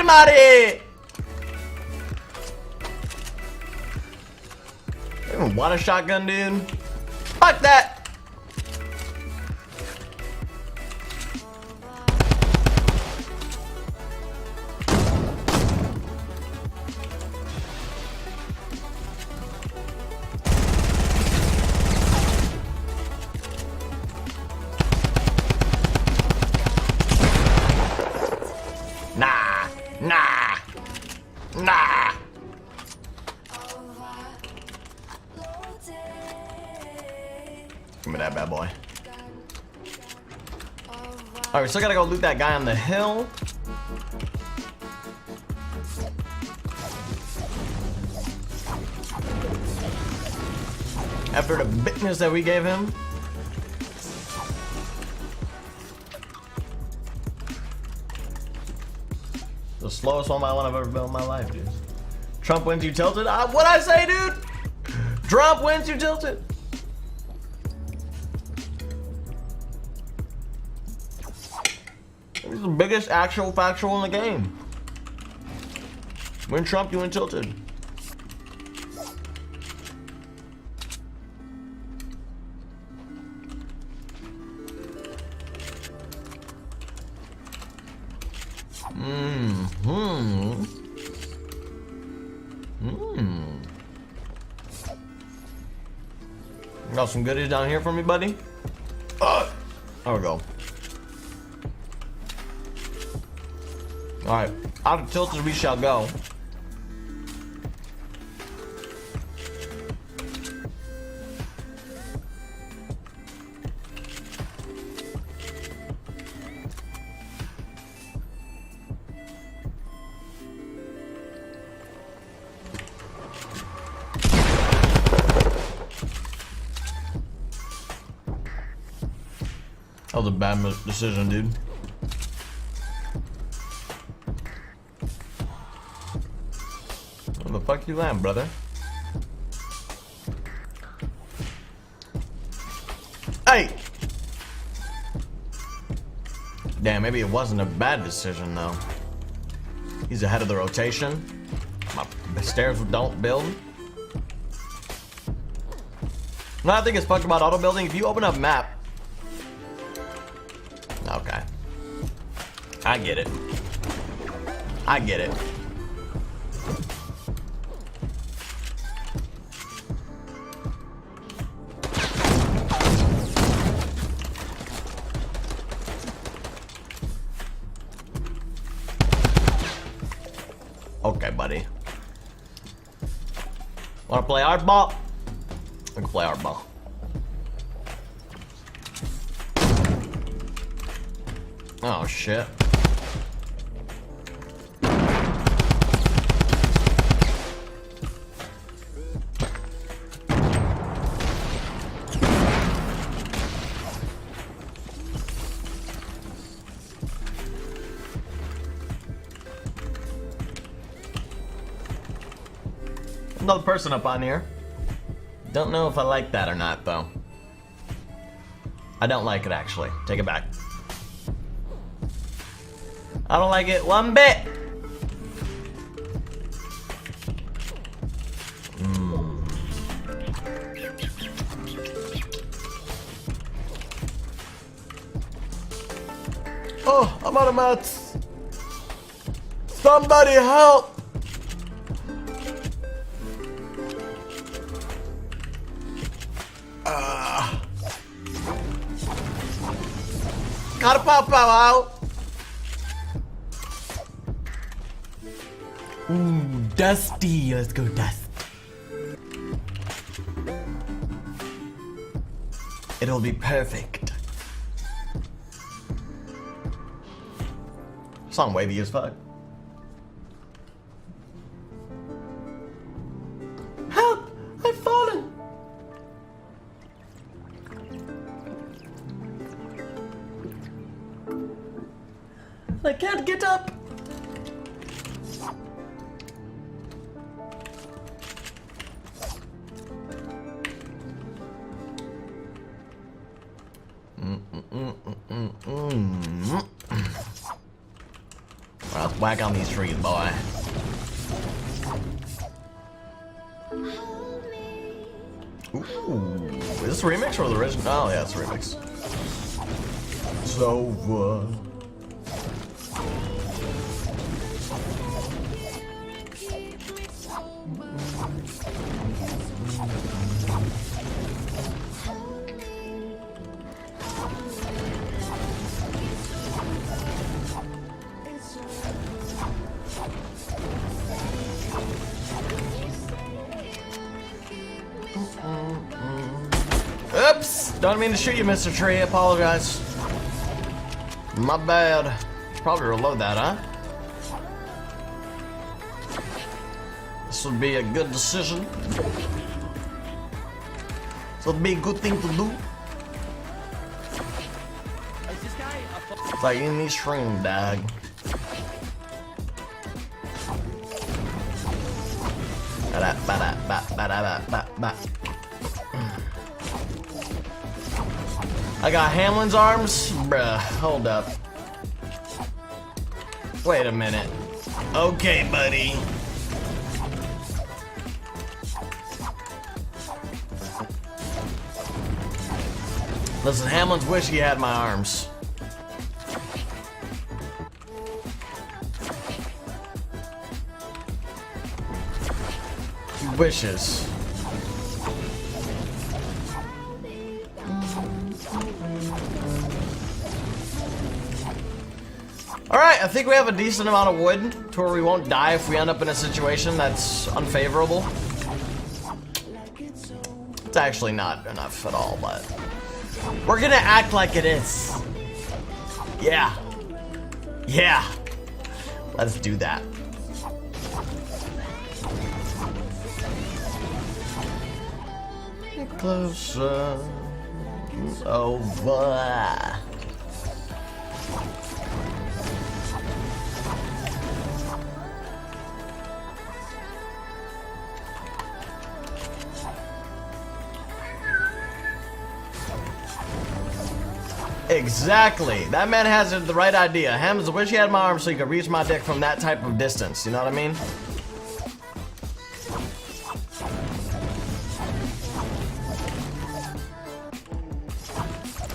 him out of here! You even want a shotgun, dude? Fuck that! Nah, nah, nah. Give me that bad boy. Alright, we still gotta go loot that guy on the hill. After the bitness that we gave him. The slowest one I've ever built in my life, dude. Trump wins, you tilted? What'd I say, dude? Trump wins, you tilted? He's the biggest actual factual in the game. Win Trump, you win tilted. Got some goodies down here for me, buddy? There we go. Alright, out of tilted we shall go. That was a bad decision, dude. Where the fuck you land, brother? Hey! Damn, maybe it wasn't a bad decision, though. He's ahead of the rotation. My stairs don't build. What I think is fucked about auto building, if you open up map. Okay. I get it. I get it. Okay, buddy. Wanna play hardball? We can play hardball. Oh shit. Another person up on here. Don't know if I like that or not, though. I don't like it, actually. Take it back. I don't like it one bit. Oh, I'm out of mats. Somebody help. Gotta pop out. Ooh, Dusty. Let's go, Dust. It'll be perfect. Song wavy as fuck. Help! I've fallen. I can't get up. Well, Whack on these trees, boy. Ooh, is this a remix or the original? Oh yeah, it's a remix. So, oops! Don't mean to shoot you, Mr. Tree. Apologize. My bad. Probably reload that, huh? This would be a good decision. This would be a good thing to do. It's like in these stream, dog. I got Hamlin's arms? Bruh, hold up. Wait a minute. Okay, buddy. Listen, Hamlin's wish he had my arms. He wishes. Alright, I think we have a decent amount of wood to where we won't die if we end up in a situation that's unfavorable. It's actually not enough at all, but we're gonna act like it is. Yeah. Yeah. Let's do that. Get closer. Over. Exactly. That man has the right idea. Hams, I wish he had my arm so he could reach my dick from that type of distance. You know what I mean?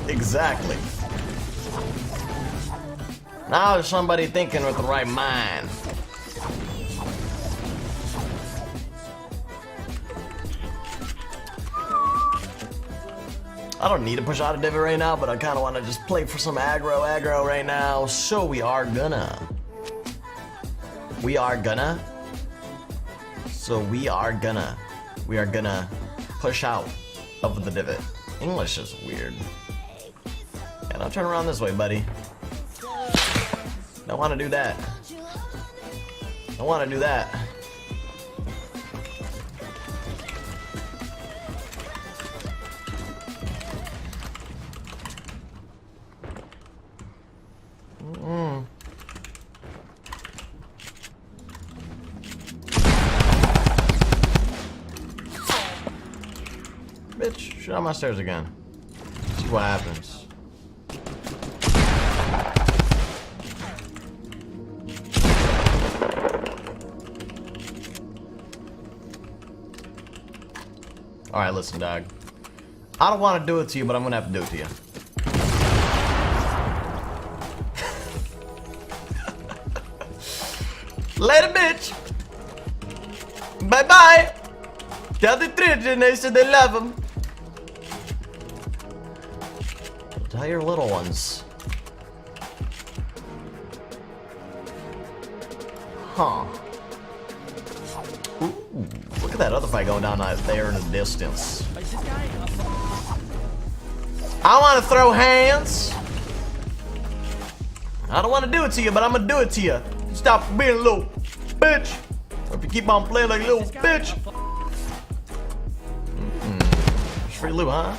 Exactly. Now there's somebody thinking with the right mind. I don't need to push out a divot right now, but I kind of want to just play for some aggro right now. So we are gonna push out of the divot. English is weird. Yeah, don't turn around this way, buddy. Don't want to do that. Don't want to do that. Bitch, shoot out my stairs again. See what happens. Alright, listen, dog. I don't want to do it to you, but I'm gonna have to do it to you. Later, bitch! Bye-bye! Tell the children they said they love them. Tell your little ones. Huh. Ooh, look at that other fight going down out there in the distance. I want to throw hands. I don't want to do it to you, but I'm going to do it to you. Stop being a little bitch. Or if you keep on playing like a little bitch. Free loot, huh?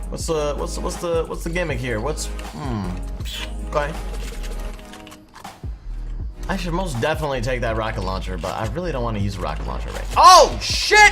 What's the gimmick here? Okay. I should most definitely take that rocket launcher, but I really don't want to use a rocket launcher right now. Oh shit!